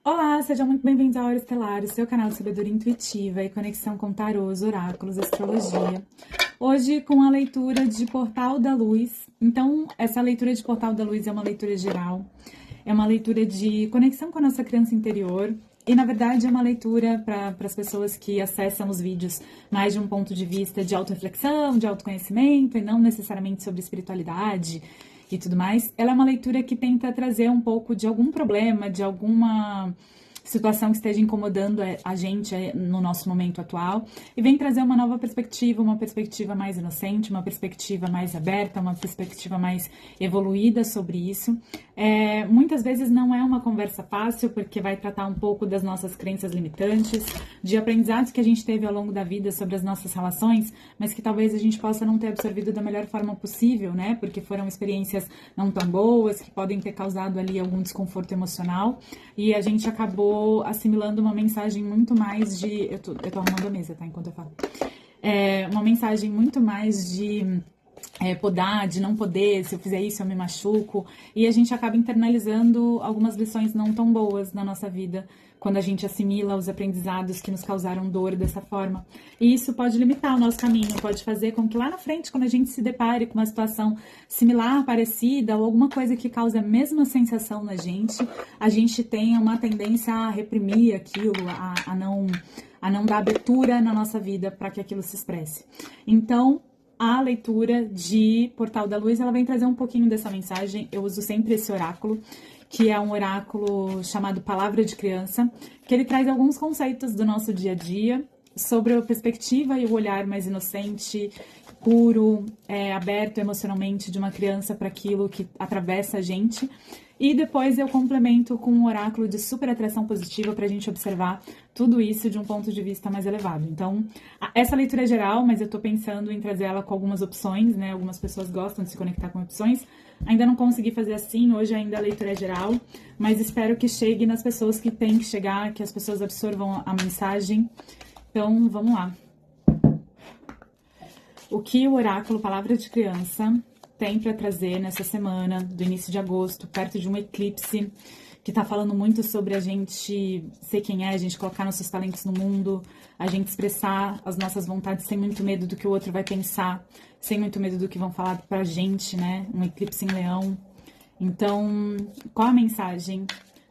Olá, sejam muito bem-vindos ao Hora Estelar, o seu canal de sabedoria intuitiva e conexão com tarôs, oráculos, astrologia. Hoje com a leitura de Portal da Luz. Então, essa leitura de Portal da Luz é uma leitura geral, é uma leitura de conexão com a nossa criança interior e, na verdade, é uma leitura para as pessoas que acessam os vídeos mais de um ponto de vista de autorreflexão, de autoconhecimento e não necessariamente sobre espiritualidade e tudo mais. Ela é uma leitura que tenta trazer um pouco de algum problema, de alguma situação que esteja incomodando a gente no nosso momento atual e vem trazer uma nova perspectiva, uma perspectiva mais inocente, uma perspectiva mais aberta, uma perspectiva mais evoluída sobre isso. Muitas vezes não é uma conversa fácil, porque vai tratar um pouco das nossas crenças limitantes, de aprendizados que a gente teve ao longo da vida sobre as nossas relações, mas que talvez a gente possa não ter absorvido da melhor forma possível, né? Porque foram experiências não tão boas, que podem ter causado ali algum desconforto emocional, e a gente acabou assimilando uma mensagem muito mais de... Eu tô arrumando a mesa, tá? Enquanto eu falo. Uma mensagem muito mais de... podar, de não poder, se eu fizer isso eu me machuco, e a gente acaba internalizando algumas lições não tão boas na nossa vida, quando a gente assimila os aprendizados que nos causaram dor dessa forma. E isso pode limitar o nosso caminho, pode fazer com que lá na frente, quando a gente se depare com uma situação similar, parecida, ou alguma coisa que cause a mesma sensação na gente, a gente tenha uma tendência a reprimir aquilo, a não dar abertura na nossa vida para que aquilo se expresse. Então, a leitura de Portal da Luz, ela vem trazer um pouquinho dessa mensagem. Eu uso sempre esse oráculo, que é um oráculo chamado Palavra de Criança, que ele traz alguns conceitos do nosso dia a dia, sobre a perspectiva e o olhar mais inocente, puro, aberto emocionalmente de uma criança para aquilo que atravessa a gente. E depois eu complemento com um oráculo de super atração positiva para a gente observar tudo isso de um ponto de vista mais elevado. Então, essa leitura é geral, mas eu estou pensando em trazer ela com algumas opções, né? Algumas pessoas gostam de se conectar com opções. Ainda não consegui fazer assim, hoje ainda a leitura é geral, mas espero que chegue nas pessoas que tem que chegar, que as pessoas absorvam a mensagem. Então, vamos lá. O que o oráculo Palavra de Criança tem para trazer nessa semana, do início de agosto, perto de um eclipse, que tá falando muito sobre a gente ser quem é, a gente colocar nossos talentos no mundo, a gente expressar as nossas vontades sem muito medo do que o outro vai pensar, sem muito medo do que vão falar pra gente, né? Um eclipse em Leão. Então, qual a mensagem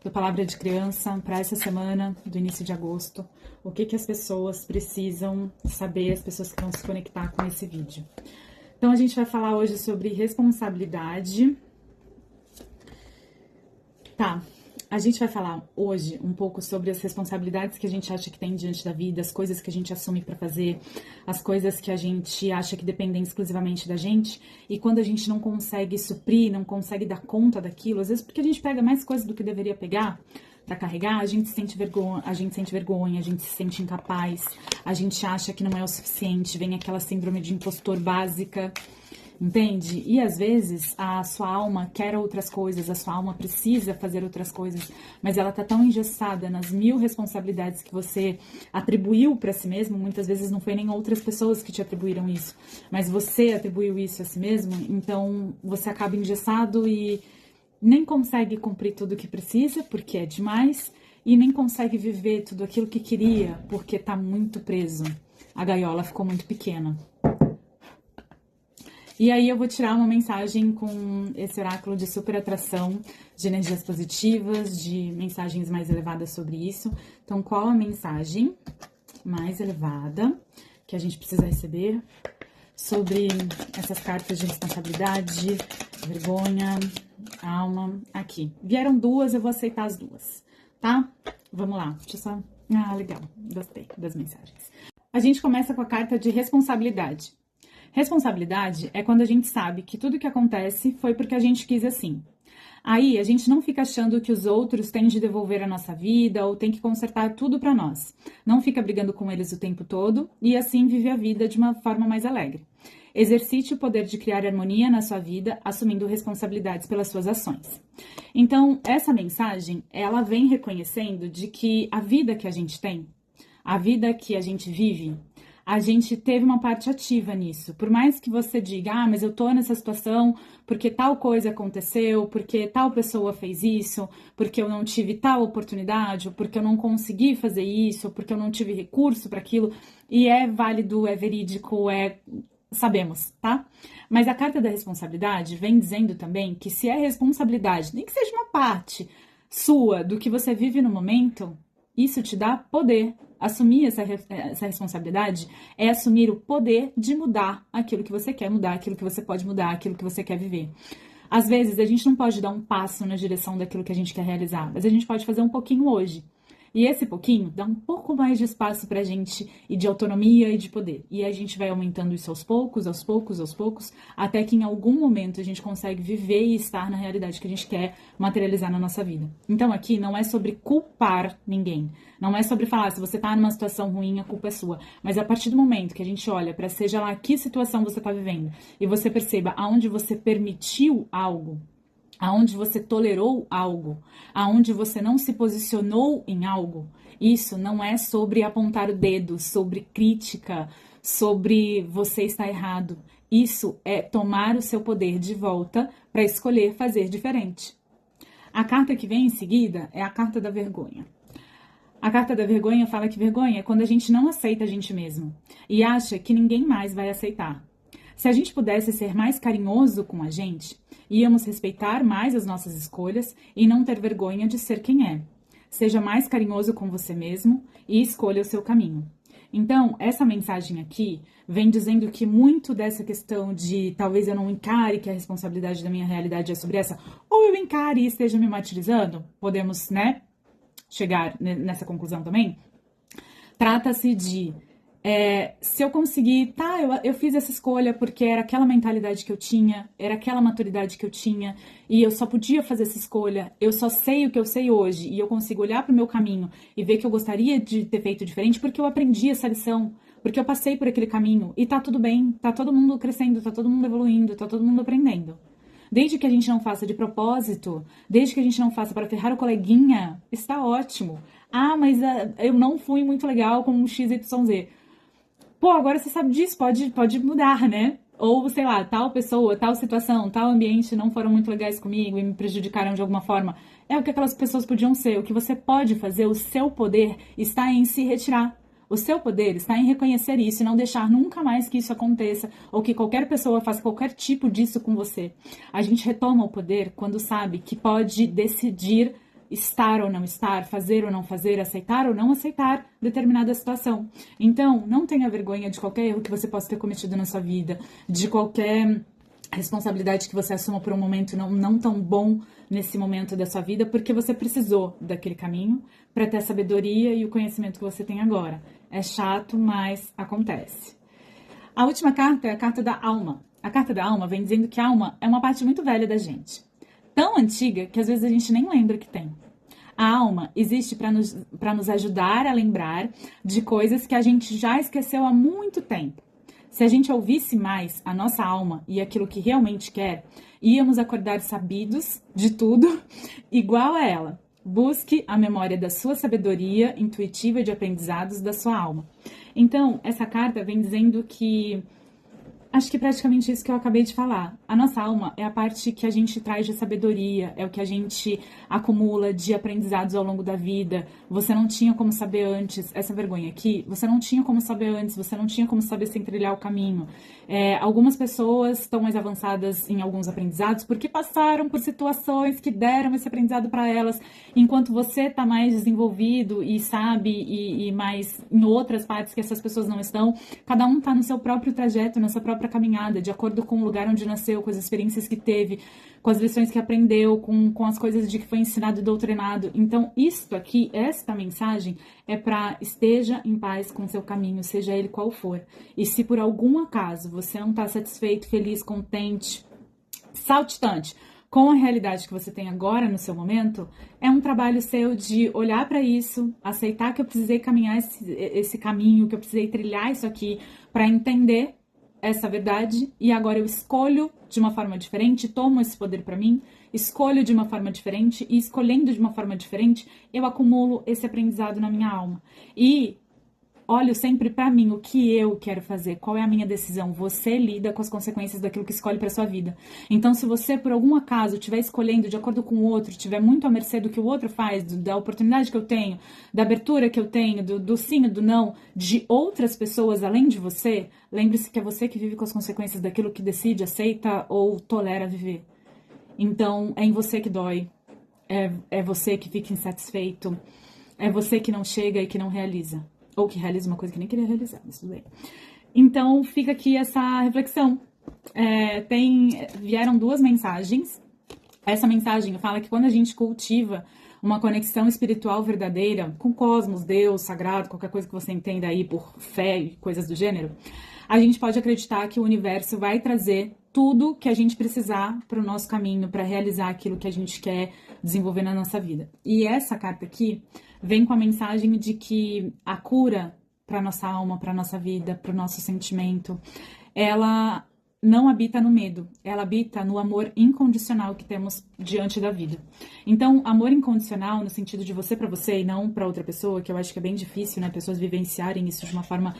do Palavra de Criança para essa semana do início de agosto? O que as pessoas precisam saber, as pessoas que vão se conectar com esse vídeo? Então, a gente vai falar hoje sobre responsabilidade. Tá, a gente vai falar hoje um pouco sobre as responsabilidades que a gente acha que tem diante da vida, as coisas que a gente assume pra fazer, as coisas que a gente acha que dependem exclusivamente da gente, e quando a gente não consegue suprir, não consegue dar conta daquilo, às vezes porque a gente pega mais coisas do que deveria pegar pra carregar, a gente sente vergonha, a gente se sente incapaz, a gente acha que não é o suficiente, vem aquela síndrome de impostor básica, entende? E às vezes a sua alma quer outras coisas, a sua alma precisa fazer outras coisas, mas ela tá tão engessada nas 1000 responsabilidades que você atribuiu pra si mesmo, muitas vezes não foi nem outras pessoas que te atribuíram isso, mas você atribuiu isso a si mesmo, então você acaba engessado e nem consegue cumprir tudo o que precisa, porque é demais, e nem consegue viver tudo aquilo que queria, porque tá muito preso. A gaiola ficou muito pequena. E aí eu vou tirar uma mensagem com esse oráculo de super atração, de energias positivas, de mensagens mais elevadas sobre isso. Então, qual a mensagem mais elevada que a gente precisa receber sobre essas cartas de responsabilidade, vergonha, alma? Aqui. Vieram duas, eu vou aceitar as duas, tá? Vamos lá. Deixa eu só... Ah, legal. Gostei das mensagens. A gente começa com a carta de responsabilidade. Responsabilidade é quando a gente sabe que tudo que acontece foi porque a gente quis assim. Aí a gente não fica achando que os outros têm de devolver a nossa vida ou tem que consertar tudo pra nós. Não fica brigando com eles o tempo todo e assim vive a vida de uma forma mais alegre. Exercite o poder de criar harmonia na sua vida, assumindo responsabilidades pelas suas ações. Então, essa mensagem, ela vem reconhecendo de que a vida que a gente tem, a vida que a gente vive, a gente teve uma parte ativa nisso. Por mais que você diga, ah, mas eu tô nessa situação porque tal coisa aconteceu, porque tal pessoa fez isso, porque eu não tive tal oportunidade, ou porque eu não consegui fazer isso, ou porque eu não tive recurso para aquilo, e é válido, é verídico, sabemos, tá? Mas a carta da responsabilidade vem dizendo também que se é responsabilidade, nem que seja uma parte sua do que você vive no momento, isso te dá poder. Assumir essa responsabilidade é assumir o poder de mudar aquilo que você quer mudar, aquilo que você pode mudar, aquilo que você quer viver. Às vezes, a gente não pode dar um passo na direção daquilo que a gente quer realizar, mas a gente pode fazer um pouquinho hoje. E esse pouquinho dá um pouco mais de espaço pra gente, e de autonomia e de poder. E a gente vai aumentando isso aos poucos, aos poucos, aos poucos, até que em algum momento a gente consegue viver e estar na realidade que a gente quer materializar na nossa vida. Então aqui não é sobre culpar ninguém. Não é sobre falar, se você tá numa situação ruim, a culpa é sua. Mas a partir do momento que a gente olha pra seja lá que situação você tá vivendo, e você perceba aonde você permitiu algo, aonde você tolerou algo, aonde você não se posicionou em algo, isso não é sobre apontar o dedo, sobre crítica, sobre você está errado. Isso é tomar o seu poder de volta para escolher fazer diferente. A carta que vem em seguida é a carta da vergonha. A carta da vergonha fala que vergonha é quando a gente não aceita a gente mesmo e acha que ninguém mais vai aceitar. Se a gente pudesse ser mais carinhoso com a gente, íamos respeitar mais as nossas escolhas e não ter vergonha de ser quem é. Seja mais carinhoso com você mesmo e escolha o seu caminho. Então, essa mensagem aqui vem dizendo que muito dessa questão de talvez eu não encare que a responsabilidade da minha realidade é sobre essa, ou eu encare e esteja me martirizando, podemos, né, chegar nessa conclusão também. Trata-se de se eu conseguir, tá, eu fiz essa escolha porque era aquela mentalidade que eu tinha, era aquela maturidade que eu tinha, e eu só podia fazer essa escolha, eu só sei o que eu sei hoje, e eu consigo olhar pro meu caminho e ver que eu gostaria de ter feito diferente porque eu aprendi essa lição, porque eu passei por aquele caminho, e tá tudo bem, tá todo mundo crescendo, tá todo mundo evoluindo, tá todo mundo aprendendo. Desde que a gente não faça de propósito, desde que a gente não faça para ferrar o coleguinha, está ótimo. Ah, mas eu não fui muito legal com um XYZ. Pô, agora você sabe disso, pode mudar, né? Ou, sei lá, tal pessoa, tal situação, tal ambiente não foram muito legais comigo e me prejudicaram de alguma forma. É o que aquelas pessoas podiam ser. O que você pode fazer, o seu poder está em se retirar. O seu poder está em reconhecer isso e não deixar nunca mais que isso aconteça ou que qualquer pessoa faça qualquer tipo disso com você. A gente retoma o poder quando sabe que pode decidir estar ou não estar, fazer ou não fazer, aceitar ou não aceitar determinada situação. Então, não tenha vergonha de qualquer erro que você possa ter cometido na sua vida, de qualquer responsabilidade que você assuma por um momento não tão bom nesse momento da sua vida, porque você precisou daquele caminho para ter a sabedoria e o conhecimento que você tem agora. É chato, mas acontece. A última carta é a carta da alma. A carta da alma vem dizendo que a alma é uma parte muito velha da gente. Tão antiga que às vezes a gente nem lembra que tem. A alma existe para nos ajudar a lembrar de coisas que a gente já esqueceu há muito tempo. Se a gente ouvisse mais a nossa alma e aquilo que realmente quer, íamos acordar sabidos de tudo, igual a ela. Busque a memória da sua sabedoria intuitiva de aprendizados da sua alma. Então, essa carta vem dizendo que acho que praticamente isso que eu acabei de falar. A nossa alma é a parte que a gente traz de sabedoria, é o que a gente acumula de aprendizados ao longo da vida. Você não tinha como saber antes, essa vergonha aqui, você não tinha como saber antes, você não tinha como saber sem trilhar o caminho. Algumas pessoas estão mais avançadas em alguns aprendizados porque passaram por situações que deram esse aprendizado para elas, enquanto você está mais desenvolvido e sabe, e mais em outras partes que essas pessoas não estão. Cada um está no seu próprio trajeto, na sua própria caminhada, de acordo com o lugar onde nasceu, com as experiências que teve, com as lições que aprendeu, com as coisas de que foi ensinado e doutrinado. Então, isto aqui, esta mensagem, é para esteja em paz com o seu caminho, seja ele qual for. E se por algum acaso você não está satisfeito, feliz, contente, saltitante com a realidade que você tem agora no seu momento, é um trabalho seu de olhar para isso, aceitar que eu precisei caminhar esse caminho, que eu precisei trilhar isso aqui para entender essa verdade, e agora eu escolho de uma forma diferente, tomo esse poder para mim, escolho de uma forma diferente, e escolhendo de uma forma diferente, eu acumulo esse aprendizado na minha alma. E olho sempre pra mim, o que eu quero fazer, qual é a minha decisão. Você lida com as consequências daquilo que escolhe pra sua vida. Então, se você, por algum acaso, estiver escolhendo de acordo com o outro, estiver muito à mercê do que o outro faz, da oportunidade que eu tenho, da abertura que eu tenho, do sim e do não, de outras pessoas além de você, lembre-se que é você que vive com as consequências daquilo que decide, aceita ou tolera viver. Então, é em você que dói, é você que fica insatisfeito, é você que não chega e que não realiza. Ou que realiza uma coisa que nem queria realizar, mas tudo bem. Então, fica aqui essa reflexão. Vieram 2 mensagens. Essa mensagem fala que quando a gente cultiva uma conexão espiritual verdadeira com o cosmos, Deus, sagrado, qualquer coisa que você entenda aí por fé e coisas do gênero, a gente pode acreditar que o universo vai trazer tudo que a gente precisar para o nosso caminho, para realizar aquilo que a gente quer desenvolver na nossa vida. E essa carta aqui vem com a mensagem de que a cura para nossa alma, para nossa vida, para o nosso sentimento, ela não habita no medo, ela habita no amor incondicional que temos diante da vida. Então, amor incondicional no sentido de você para você e não para outra pessoa, que eu acho que é bem difícil, né, pessoas vivenciarem isso de uma forma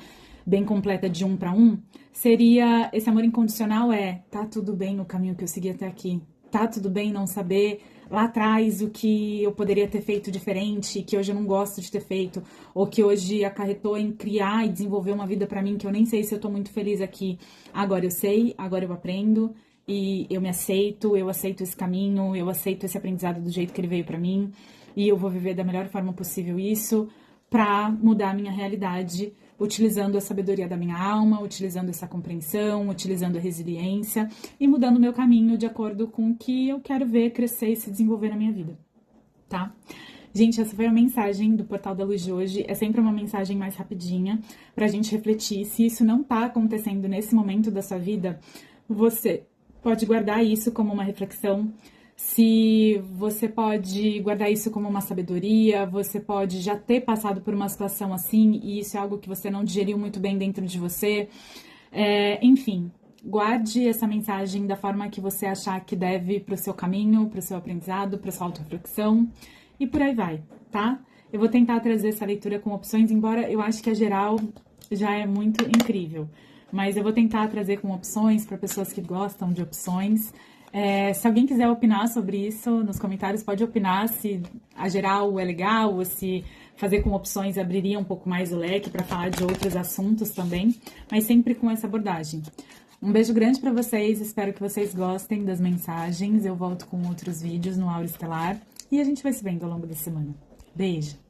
bem completa de 1 para 1, seria esse amor incondicional tá tudo bem no caminho que eu segui até aqui, tá tudo bem não saber lá atrás o que eu poderia ter feito diferente, que hoje eu não gosto de ter feito, ou que hoje acarretou em criar e desenvolver uma vida pra mim que eu nem sei se eu tô muito feliz aqui. Agora eu sei, agora eu aprendo e eu me aceito, eu aceito esse caminho, eu aceito esse aprendizado do jeito que ele veio pra mim e eu vou viver da melhor forma possível isso pra mudar a minha realidade, utilizando a sabedoria da minha alma, utilizando essa compreensão, utilizando a resiliência e mudando o meu caminho de acordo com o que eu quero ver crescer e se desenvolver na minha vida, tá? Gente, essa foi a mensagem do Portal da Luz de hoje. É sempre uma mensagem mais rapidinha pra gente refletir. Se isso não tá acontecendo nesse momento da sua vida, você pode guardar isso como uma reflexão. Se você pode guardar isso como uma sabedoria, você pode já ter passado por uma situação assim e isso é algo que você não digeriu muito bem dentro de você. Enfim, guarde essa mensagem da forma que você achar que deve para o seu caminho, para o seu aprendizado, para sua autorreflexão e por aí vai, tá? Eu vou tentar trazer essa leitura com opções, embora eu acho que a geral já é muito incrível. Mas eu vou tentar trazer com opções para pessoas que gostam de opções. Se alguém quiser opinar sobre isso, nos comentários pode opinar se a geral é legal ou se fazer com opções abriria um pouco mais o leque para falar de outros assuntos também, mas sempre com essa abordagem. Um beijo grande para vocês, espero que vocês gostem das mensagens. Eu volto com outros vídeos no Aura Estelar e a gente vai se vendo ao longo da semana. Beijo!